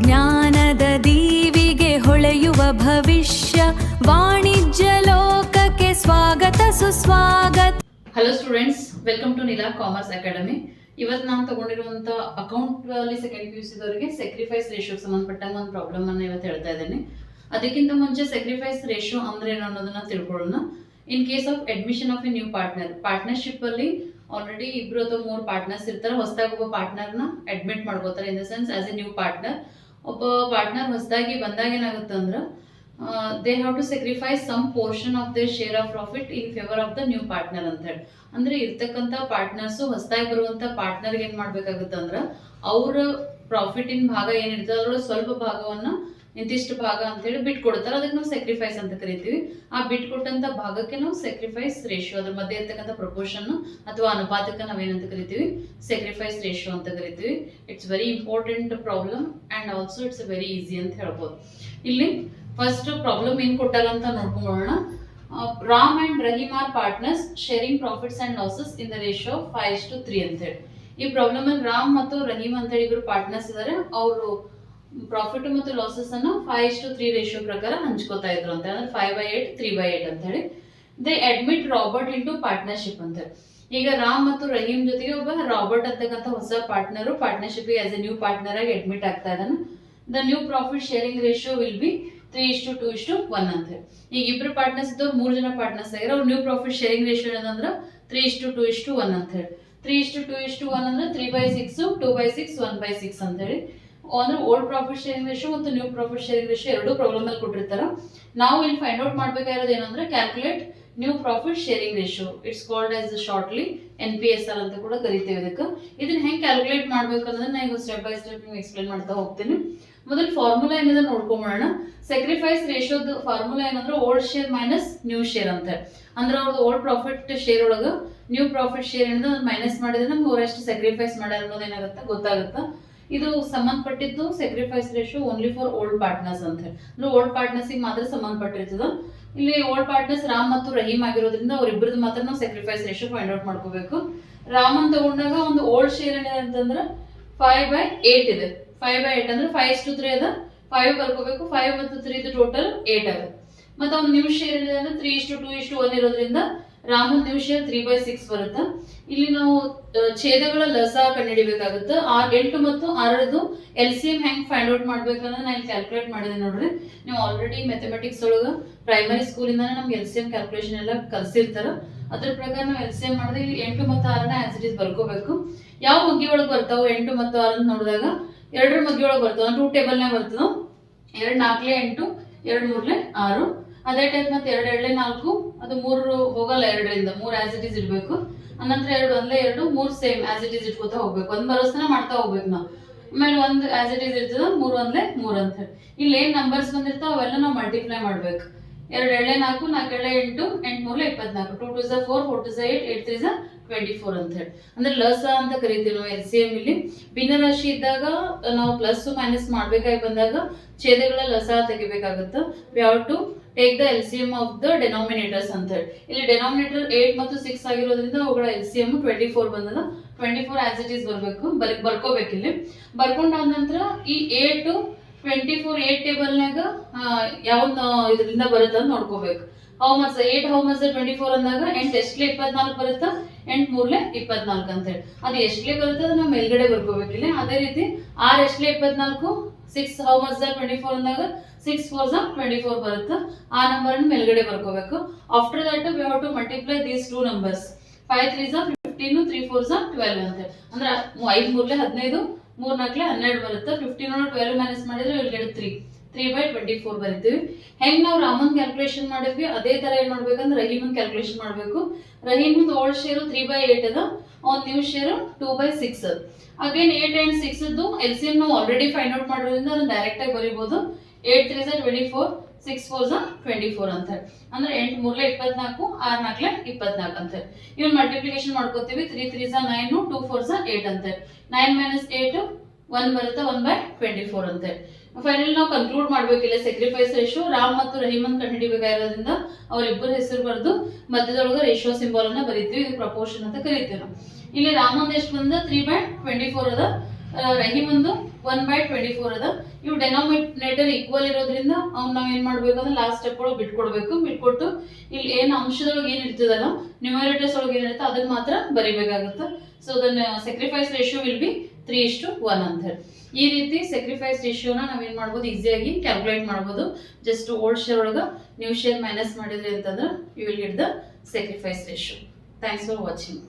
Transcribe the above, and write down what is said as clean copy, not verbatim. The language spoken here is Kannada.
ಜ್ಞಾನದ ದೀವಿಗೆ ಹೊಳೆಯುವ ಭವಿಷ್ಯ ವಾಣಿಜ್ಯ ಲೋಕಕ್ಕೆ ಸ್ವಾಗತ ಸುಸ್ವಾಗತ. Hello students, welcome to Neela commerce academy. ಇವತ್ತು ನಾನು ತಗೊಂಡಿರುವಂತ ಅಕೌಂಟ್ ಅಲ್ಲಿ ಸೆಕೆಂಡ್ ಪಿ ಯು ಸಿ ದವರಿಗೆ ಸ್ಯಾಕ್ರಿಫೈಸ್ ರೇಷಿಯೋ ಸಂಬಂಧಪಟ್ಟಂಗೆ ಒಂದು ಪ್ರಾಬ್ಲಮ್ ಅನ್ನು ಇವತ್ತು ಹೇಳ್ತಾ ಇದ್ದೇನೆ. ಅದಕ್ಕಿಂತ ಮುಂಚೆ ಸ್ಯಾಕ್ರಿಫೈಸ್ ರೇಷಿಯೋ ಅಂದ್ರೆ ಏನು ಅನ್ನೋದನ್ನ ತಿಳ್ಕೊಳ್ಳೋಣ. In case of admission of A new partnership ಅಲ್ಲಿ ಆಲ್ರೆಡಿ 2 ಅಥವಾ 3 ಪಾರ್ಟ್ನರ್ಸ್ ಇರ್ತಾರೆ. ಹೊಸದಾಗಿ ಒಬ್ಬ ಪಾರ್ಟ್ನರ್ನ ಅಡ್ಮಿಟ್ ಮಾಡ್ಕೋತಾರೆ. In the sense as a new partner. ಒಬ್ಬ ಪಾರ್ಟ್ನರ್ ಹೊಸದಾಗಿ ಬಂದಾಗ ಏನಾಗುತ್ತೆ ಅಂದ್ರೆ they have to sacrifice some portion of their share of profit in favour of the new partner ಅಂತ ಹೇಳಿ. ಅಂದ್ರೆ ಇರ್ತಕ್ಕಂಥ ಪಾರ್ಟ್ನರ್ಸ್ ಹೊಸದಾಗಿ ಬರುವಂತ ಪಾರ್ಟ್ನರ್ಗೆ ಏನ್ ಮಾಡ್ಬೇಕಾಗುತ್ತೆ ಅಂದ್ರೆ ಅವ್ರ ಪ್ರಾಫಿಟ್ ಇನ್ ಭಾಗ ಏನಿರ್ತದೆ ಅದ್ರೊಳಗೆ ಸ್ವಲ್ಪ ಭಾಗವನ್ನ ಇಂತಿಷ್ಟು ಭಾಗ ಅಂತ ಹೇಳಿ ಬಿಟ್ಕೊಡ್ತಾರೆ. ಅದಕ್ಕೆ ನಾವು ಸ್ಯಾಕ್ರಿಫೈಸ್ ಅಂತ ಕರಿತೀವಿ. ಆ ಬಿಟ್ಕೊಟ್ಟಂತ ಭಾಗಕ್ಕೆ ನಾವು ಸ್ಯಾಕ್ರಿಫೈಸ್ ರೇಷಿಯೋ, ಅದ್ರ ಮಧ್ಯೆ ಇರ್ತಕ್ಕಂಥ ಪ್ರಪೋರ್ಷನ್ ಅಥವಾ ಅನುಪಾತಕ್ಕೆ ನಾವೇನಂತ ಕರಿತೀವಿ, ಸ್ಯಾಕ್ರಿಫೈಸ್ ರೇಷಿಯೋ ಅಂತ ಕರಿತೀವಿ. It's very important problem and also it's very easy ಅಂತ ಹೇಳ್ಬೋದು. ಇಲ್ಲಿ ಫಸ್ಟ್ ಪ್ರಾಬ್ಲಮ್ ಏನ್ ಕೊಟ್ಟಾರ ಅಂತ ನೋಡ್ಕೊಂಡ್ಬಿಡೋಣ. Ram and Rahim are partners sharing profits and losses in the ratio 5:3 ಅಂತ ಹೇಳಿ. ಈ ಪ್ರಾಬ್ಲಮ್ ಅಲ್ಲಿ ರಾಮ್ ಮತ್ತು ರಹೀಮ್ ಅಂತ ಹೇಳಿ ಇಬ್ರು ಪಾರ್ಟ್ನರ್ಸ್ ಇದಾರೆ. ಅವರು ಪ್ರಾಫಿಟ್ ಮತ್ತು ಲಾಸಸ್ ಅನ್ನು 5:3 ರೇಷಿಯೋ ಪ್ರಕಾರ ಹಂಚ್ಕೋತಾ ಇದ್ರು ಅಂತ ಅಂದ್ರೆ 5/8 3/8 ಅಂತ ಹೇಳಿ. They admit Robert into partnership ಅಂತ ಹೇಳಿ. ಈಗ ರಾಮ್ ಮತ್ತು ರಹೀಮ್ ಜೊತೆಗೆ ಒಬ್ಬ ರಾಬರ್ಟ್ ಅಂತಕ್ಕಂಥ ಹೊಸ partnership as a new partner ಆಗಿ ಅಡ್ಮಿಟ್ ಆಗ್ತಾ ಇದ್ದಾನೆ. The new profit sharing ratio will be 3:2:1 ಅಂತ ಹೇಳಿ. ಈಗ ಇಬ್ರು ಪಾರ್ಟ್ನರ್ಸ್ ಇದ್ದವ್ರು 3 ಜನ ಪಾರ್ಟ್ನರ್ಸ್ ಆಗಿರೋ ಅವ್ರ ನ್ಯೂ ಪ್ರಾಫಿಟ್ ಶೇರಿಂಗ್ ರೇಷಿಯೋ ಏನಂದ್ರೆ 3:2:1 ಅಂತ ಹೇಳಿ. 3:2:1 ಅಂದ್ರೆ 3/6 2/6 1/6 ಅಂತ ಹೇಳಿ. ಅಂದ್ರೆ ಓಲ್ಡ್ ಪ್ರಾಫಿಟ್ ಶೇರಿಂಗ್ ರೇಷಿಯೋ ಮತ್ತು ನ್ಯೂ ಪ್ರಾಫಿಟ್ ಶೇರಿಂಗ್ ರೇಷಿಯೋ ಎರಡು ಪ್ರಾಬ್ಲಮ್ ಅಲ್ಲಿ ಕೊಟ್ಟಿರ್ತಾರ. ನಾವು ಇಲ್ಲಿ ಫೈಂಡ್ ಔಟ್ ಮಾಡ್ಬೇಕಾಗಿರೋದು ಏನಂದ್ರೆ calculate new profit sharing ratio. It's called as shortly NPSR ಅಂತ ಕೂಡ ಕರಿತೇವೆ. ಇದಕ್ಕೆ ಇದನ್ನ ಹೆಂಗ್ ಕ್ಯಾಲ್ಕುಲೇಟ್ ಮಾಡ್ಬೇಕು ಅನ್ನೋದನ್ನ ಈಗ ಸ್ಟೆಪ್ ಬೈ ಸ್ಟೆಪ್ ನಿಮ್ಗೆ ಎಕ್ಸ್ಪ್ಲೇನ್ ಮಾಡ್ತಾ ಹೋಗ್ತೀನಿ. ಮೊದಲು ಫಾರ್ಮುಲಾ ಏನಿದೆ ನೋಡ್ಕೊಂಬೋಣ. ಸ್ಯಾಕ್ರಿಫೈಸ್ ರೇಷಿಯೋದ ಫಾರ್ಮುಲಾ ಏನಂದ್ರೆ old share minus new share ಅಂತ ಹೇಳಿ. ಅಂದ್ರೆ ಅವ್ರದ್ದು ಓಲ್ಡ್ ಪ್ರಾಫಿಟ್ ಶೇರ್ ಒಳಗ ನ್ಯೂ ಪ್ರಾಫಿಟ್ ಶೇರ್ ಏನಿದೆ ಮೈನಸ್ ಮಾಡಿದ್ರೆ ನಮ್ಗೆ ಅವರೆಷ್ಟು ಸ್ಯಾಕ್ರಿಫೈಸ್ ಮಾಡ್ಯಾರ ಅನ್ನೋದು ಏನಾಗುತ್ತೆ ಗೊತ್ತಾಗುತ್ತೆ. ಇದು ಸಂಬಂಧಪಟ್ಟಿದ್ದು sacrifice ratio only for old partners ಅಂತ ಹೇಳಿ. ಅಂದ್ರೆ ಓಲ್ಡ್ ಪಾರ್ಟ್ನರ್ಸ್ ಮಾತ್ರ ಸಂಬಂಧಪಟ್ಟಿರ್ತದ. ಇಲ್ಲಿ ಓಲ್ಡ್ ಪಾರ್ಟ್ನರ್ಸ್ ರಾಮ್ ಮತ್ತು ರಹೀಮ್ ಆಗಿರೋದ್ರಿಂದ ಅವ್ರಿಬ್ರದ್ದು ಮಾತ್ರ ನಾವು ಸ್ಯಾಕ್ರಿಫೈಸ್ ರೇಷಿಯೋ ಫೈಂಡ್ ಔಟ್ ಮಾಡ್ಕೋಬೇಕು. ರಾಮನ್ ತಗೊಂಡಾಗ ಒಂದು ಓಲ್ಡ್ ಶೇರ್ ಏನಿದೆ ಅಂತಂದ್ರೆ 5/8 ಇದೆ. 5/8 ಅಂದ್ರೆ 5:3 ಅದ. 5 ಬರ್ಕೋಬೇಕು. 5 ಮತ್ತು 3 ಟೋಟಲ್ 8 ಆಗುತ್ತೆ. ಮತ್ತೆ ಅವ್ನ ನ್ಯೂ ಶೇರ್ ಏನಿದೆ ಅಂದ್ರೆ 3:2:1 ಇರೋದ್ರಿಂದ ರಾಮನ್ ನ್ಯೂ ಶೇರ್ 3/6 ಬರುತ್ತೆ. ಇಲ್ಲಿ ನಾವು ಛೇದಗಳ ಲಸ ಕಂಡುಹಿಡಿಬೇಕಾಗುತ್ತೆ. 8 ಮತ್ತು 6 LCM ಹೆಂಗ್ ಫೈಂಡ್ ಔಟ್ ಮಾಡ್ಬೇಕಂದ್ರೆ ನಾನು ಇಲ್ಲಿ ಕ್ಯಾಲ್ಕುಲೇಟ್ ಮಾಡಿದೆ ನೋಡ್ರಿ. ನೀವು ಆಲ್ರೆಡಿ ಮ್ಯಾಥಮೆಟಿಕ್ಸ್ ಒಳಗ ಪ್ರೈಮರಿ ಸ್ಕೂಲಿಂದಾನೆ ನಮ್ಗೆ LCM ಕ್ಯಾಲ್ಕುಲೇಷನ್ ಎಲ್ಲ ಕಲ್ಸಿರ್ತಾರ. ಅದ್ರ ಪ್ರಕಾರ ನಾವು LCM ಮಾಡಿದ್ರೆ ಇಲ್ಲಿ 8 ಮತ್ತು 6ನ ಆಸ್ ಇಟ್ ಇಸ್ ಬರ್ಕೋಬೇಕು. ಯಾವ ಮಗ್ಗಿ ಒಳಗೆ ಬರ್ತಾವ 8 ಮತ್ತು 6 ಅಂತ ನೋಡಿದಾಗ 2 ಮಗ್ಗಿ ಒಳಗೆ ಬರ್ತಾವ. 2 ಟೇಬಲ್ನಾಗ ಬರ್ತದ. 2 4 8 2 3 6. ಅದೇ ಟೈಪ್ ಮತ್ತೆ 2 2 4 ಅದು 3 ಹೋಗಲ್ಲ. 2ರಿಂದ 3 ಆಸ್ ಇಟ್ ಇಸ್ ಇಡ್ಬೇಕು. ಅನಂತರ 2 1 2 3 ಸೇಮ್ ಆಸ್ ಇಟ್ ಇಸ್ ಇಟ್ಕೋತಾ ಹೋಗ್ಬೇಕು. ಒಂದ್ ಬರೋಸ್ನ ಮಾಡ್ತಾ ಹೋಗ್ಬೇಕು ನಾವು. ಆಮೇಲೆ 1 ಆಸ್ ಇಟ್ ಇಸ್ ಇರ್ತದ. 3 1 3 ಅಂತ ಹೇಳಿ. ಇಲ್ಲಿ ಏನ್ ನಂಬರ್ಸ್ ಬಂದಿರ್ತಾವ ಅವೆಲ್ಲ ನಾವು ಮಲ್ಟಿಪ್ಲೈ ಮಾಡ್ಬೇಕು. 2 2 4 4 8 8 3 24 2 2 4 4 2 8 8 3 24 ಅಂತ ಹೇಳಿ. ಅಂದ್ರೆ ಲಸ ಅಂತ ಕರಿತೀವಿ ನಾವು LCM. ಇಲ್ಲಿ ಭಿನ್ನರಾಶಿ ಇದ್ದಾಗ ನಾವು ಪ್ಲಸ್ ಮೈನಸ್ ಮಾಡ್ಬೇಕಾಗಿ ಬಂದಾಗ ಛೇದಗಳ ಲಸ ತೆಗಿಬೇಕಾಗುತ್ತೆ. We have to take the LCM of the denominators ಅಂತ ಹೇಳಿ. ಇಲ್ಲಿ ಡೆನಾಮಿನೇಟರ್ 8 ಮತ್ತು 6 ಆಗಿರೋದ್ರಿಂದ ಅವುಗಳ LCM 24 ಬಂದದ. 24 ಆಸ್ ಇಟ್ ಇಸ್ ಬರ್ಬೇಕು. ಬರ್ಕೋಬೇಕು. ಇಲ್ಲಿ ಬರ್ಕೊಂಡಾದ ನಂತರ ಈ 8 24 8 ಟೇಬಲ್ನಾಗ ಯಾವ್ದು ಇದರಿಂದ ಬರುತ್ತೆ ಅಂತ ನೋಡ್ಕೋಬೇಕು. ಹೌ ಮಚ್ 8 ಹೌ ಮಚ್ 24 ಅಂದಾಗ 8 ಎಷ್ಟಲೇ 24 ಬರುತ್ತಾ 8 3 24 ಅಂತ ಹೇಳಿ. ಅದು ಎಷ್ಟಲೇ ಬರುತ್ತೆ ಅದು ನಾವು ಮೇಲ್ಗಡೆ ಬರ್ಕೋಬೇಕು. ಇಲ್ಲಿ ಅದೇ ರೀತಿ 6 ಎಷ್ಟಲೇ 24 6 ಹೌ ಮಚ್ 24 ಅಂದಾಗ 6 4 24 ಬರುತ್ತೆ. ಆ ನಂಬರ್ ಅನ್ನು ಮೇಲ್ಗಡೆ ಬರ್ಕೋಬೇಕು. After that we have to multiply these 2 numbers. 5 3 15 3 4 12 ಅಂತ ಹೇಳಿ. ಅಂದ್ರೆ 5 3 15 3 4 12 ಬರುತ್ತೆ. 15 12 ಮೈನಸ್ ಮಾಡಿದ್ರೆ ಇಲ್ಲಿ 3/24 ಬರಿತೀವಿ. ಹೆಂಗ್ ನಾವು ರಾಮನ್ ಕ್ಯಾಲ್ಕುಲೇಷನ್ ಮಾಡಿದ್ವಿ ಅದೇ ತರ ಏನ್ ಮಾಡ್ಬೇಕಂದ್ರೆ ರಹೀಮನ್ ಕ್ಯಾಲ್ಕುಲೇಷನ್ ಮಾಡ್ಬೇಕು. ರಹೀಮನ್ ಓಲ್ಡ್ ಶೇರ್ 3/8 ಅದ. ಅವ್ನ ನ್ಯೂ ಶೇರ್ 2/6 ಅದ. ಅಗೇನ್ 8 and 6 LCM ನಾವು ಆಲ್ರೆಡಿ ಫೈಂಡ್ ಔಟ್ ಮಾಡೋದ್ರಿಂದ ಅದನ್ನ ಡೈರೆಕ್ಟ್ ಆಗಿ ಬರೀಬಹುದು. 8 3 24 6 4 24 ಅಂತ ಹೇಳಿ. ಅಂದ್ರೆ 8 3 24 6 4 24 ಅಂತ ಹೇಳಿ. ಇವನ್ ಮಲ್ಟಿಪ್ಲಿಕೇಶನ್ ಮಾಡ್ಕೋತೀವಿ. 3 3 9 2 4 8 ಅಂತ ಹೇಳಿ. 9 - 8 1 ಬರುತ್ತೆ. 1/24 ಅಂತ ಹೇಳಿ. ಫೈನಲ್ ನಾವು ಕನ್ಕ್ಲೂಡ್ ಮಾಡ್ಬೇಕಿಲ್ಲ ಸ್ಯಾಕ್ರಿಫೈಸ್ ರೇಷಿಯೋ. ರಾಮ್ ಮತ್ತು ರಹೀಮನ್ ಕಂಡುಹಿಡಿಬೇಕಾಗಿರೋದ್ರಿಂದ ಅವರಿಬ್ಬರ ಹೆಸರು ಬರೆದು ಮಧ್ಯದೊಳಗೆ ರೇಷಿಯೋ ಸಿಂಬಲ್ ಅನ್ನ ಬರೀತೀವಿ. ಇದು ಪ್ರಪೋರ್ಷನ್ ಅಂತ ಕರಿತೀವಿ ನಾವು. ಇಲ್ಲಿ ರಾಮಂದ್ ಎಷ್ಟು ಬಂದ 3/24 ಅದ. ರಹೀಮ್ ಒಂದು 1/24 ಅದ. ಇವು ಡೆನಾಮಿನೇಟರ್ ಈಕ್ವಲ್ ಇರೋದ್ರಿಂದ ಅವ್ನು ನಾವ್ ಏನ್ ಮಾಡ್ಬೇಕಂದ್ರೆ ಲಾಸ್ಟ್ ಸ್ಟೆಪ್ ಒಳಗೆ ಬಿಟ್ಕೊಟ್ಟು ಇಲ್ಲಿ ಏನ್ ಅಂಶದೊಳಗೆ ಏನ್ ಇರ್ತದಲ್ಲ ನ್ಯೂಮರೇಟರ್ಸ್ ಒಳಗೆ ಏನಿರುತ್ತೆ ಅದನ್ನ ಮಾತ್ರ ಬರಿಬೇಕಾಗುತ್ತೆ. So then sacrifice ratio will be 3:1 ಅಂತ ಹೇಳಿ. ಈ ರೀತಿ ಸ್ಯಾಕ್ರಿಫೈಸ್ ರೇಷಿಯೋನ ನಾವೇನ್ ಮಾಡ್ಬೋದು ಈಸಿಯಾಗಿ ಕ್ಯಾಲ್ಕುಲೇಟ್ ಮಾಡ್ಬೋದು. ಜಸ್ಟ್ ಓಲ್ಡ್ ಶೇರ್ ಒಳಗ ನ್ಯೂ ಶೇರ್ ಮೈನಸ್ ಮಾಡಿದ್ರಿ ಅಂತಂದ್ರೆ you will get the sacrifice ratio. Thanks for watching.